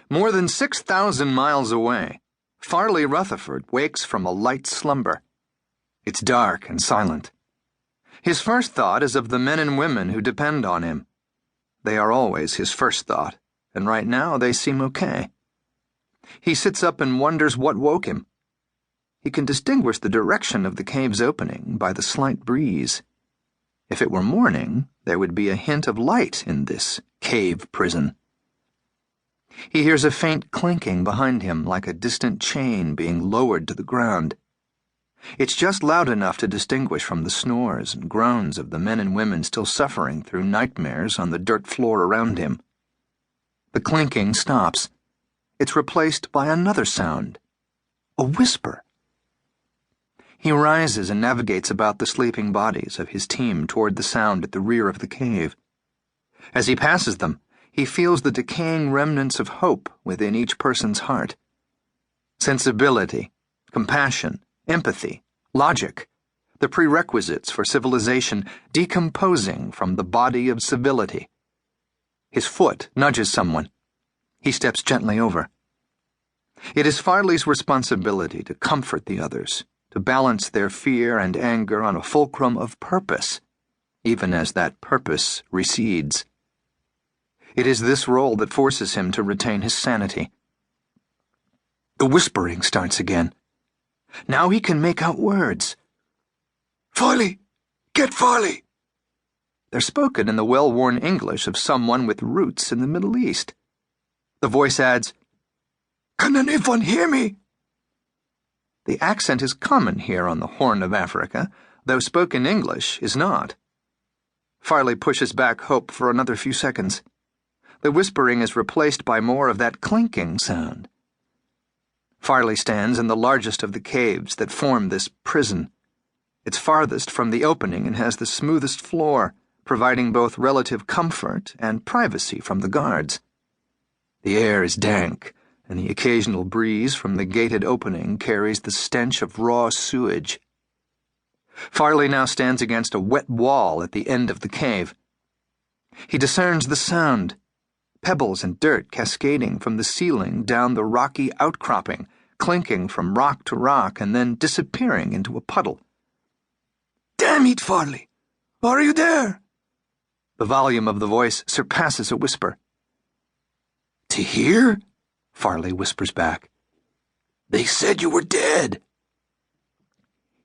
More than 6,000 miles away, Farley Rutherford wakes from a light slumber. It's dark and silent. His first thought is of the men and women who depend on him. They are always his first thought, and right now they seem okay. He sits up and wonders what woke him. He can distinguish the direction of the cave's opening by the slight breeze. If it were morning, there would be a hint of light in this cave prison. He hears a faint clinking behind him, like a distant chain being lowered to the ground. It's just loud enough to distinguish from the snores and groans of the men and women still suffering through nightmares on the dirt floor around him. The clinking stops. It's replaced by another sound, a whisper. He rises and navigates about the sleeping bodies of his team toward the sound at the rear of the cave. As he passes them, he feels the decaying remnants of hope within each person's heart. Sensibility, compassion, empathy, logic, the prerequisites for civilization decomposing from the body of civility. His foot nudges someone. He steps gently over. It is Farley's responsibility to comfort the others, to balance their fear and anger on a fulcrum of purpose, even as that purpose recedes. It is this role that forces him to retain his sanity. The whispering starts again. Now he can make out words. "Farley! Get Farley!" They're spoken in the well-worn English of someone with roots in the Middle East. The voice adds, "Can anyone hear me?" The accent is common here on the Horn of Africa, though spoken English is not. Farley pushes back hope for another few seconds. The whispering is replaced by more of that clinking sound. Farley stands in the largest of the caves that form this prison. It's farthest from the opening and has the smoothest floor, providing both relative comfort and privacy from the guards. The air is dank, and the occasional breeze from the gated opening carries the stench of raw sewage. Farley now stands against a wet wall at the end of the cave. He discerns the sound, pebbles and dirt cascading from the ceiling down the rocky outcropping, clinking from rock to rock and then disappearing into a puddle. "Damn it, Farley! Are you there?" The volume of the voice surpasses a whisper. "To hear?" Farley whispers back. "They said you were dead."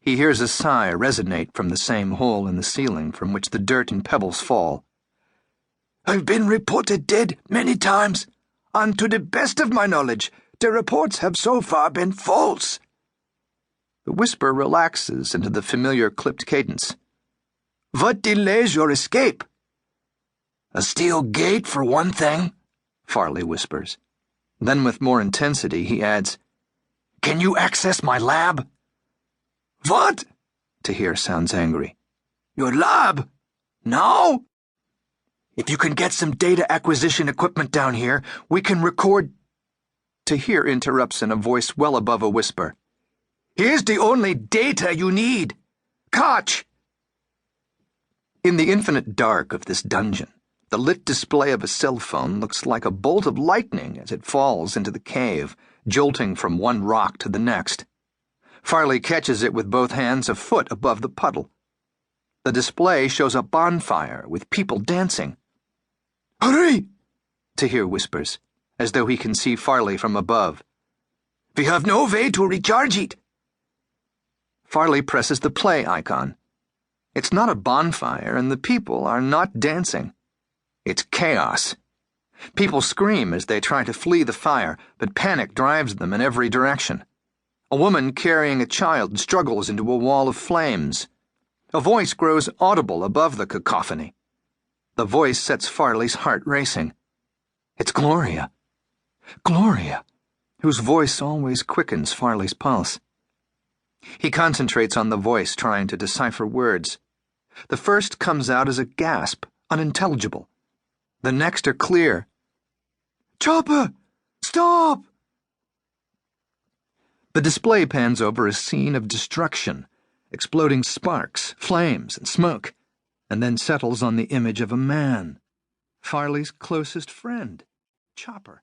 He hears a sigh resonate from the same hole in the ceiling from which the dirt and pebbles fall. "I've been reported dead many times, and to the best of my knowledge, the reports have so far been false." The whisper relaxes into the familiar clipped cadence. "What delays your escape?" "A steel gate, for one thing," Farley whispers. Then with more intensity, he adds, "Can you access my lab?" "What?" Tahir sounds angry. "Your lab? Now?" "If you can get some data acquisition equipment down here, we can record—" Tahir interrupts in a voice well above a whisper. "Here's the only data you need. Catch!" In the infinite dark of this dungeon, the lit display of a cell phone looks like a bolt of lightning as it falls into the cave, jolting from one rock to the next. Farley catches it with both hands a foot above the puddle. The display shows a bonfire with people dancing. "Hurry!" Tahir whispers, as though he can see Farley from above. "We have no way to recharge it." Farley presses the play icon. It's not a bonfire, and the people are not dancing. It's chaos. People scream as they try to flee the fire, but panic drives them in every direction. A woman carrying a child struggles into a wall of flames. A voice grows audible above the cacophony. The voice sets Farley's heart racing. It's Gloria. Gloria, whose voice always quickens Farley's pulse. He concentrates on the voice, trying to decipher words. The first comes out as a gasp, unintelligible. The next are clear. "Chopper! Stop!" The display pans over a scene of destruction, exploding sparks, flames, and smoke, and then settles on the image of a man, Farley's closest friend, Chopper.